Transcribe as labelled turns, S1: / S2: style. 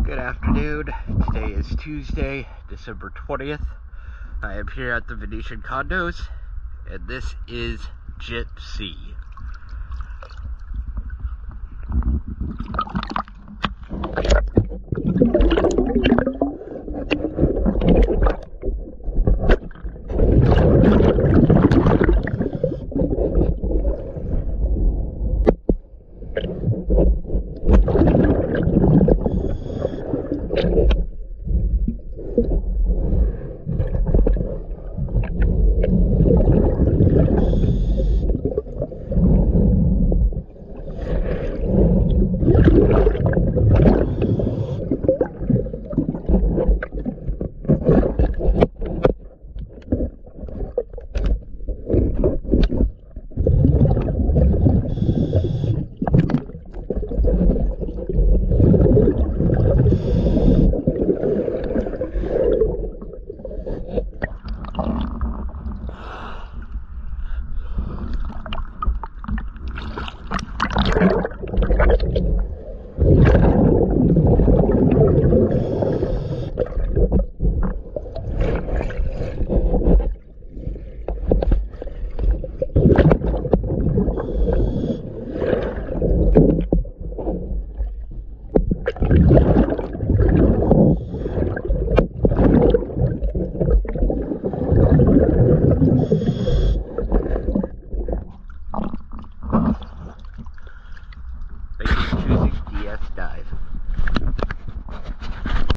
S1: Good afternoon. Today is Tuesday, December 20th. I am here at the Venetian condos, and this is Gypsy.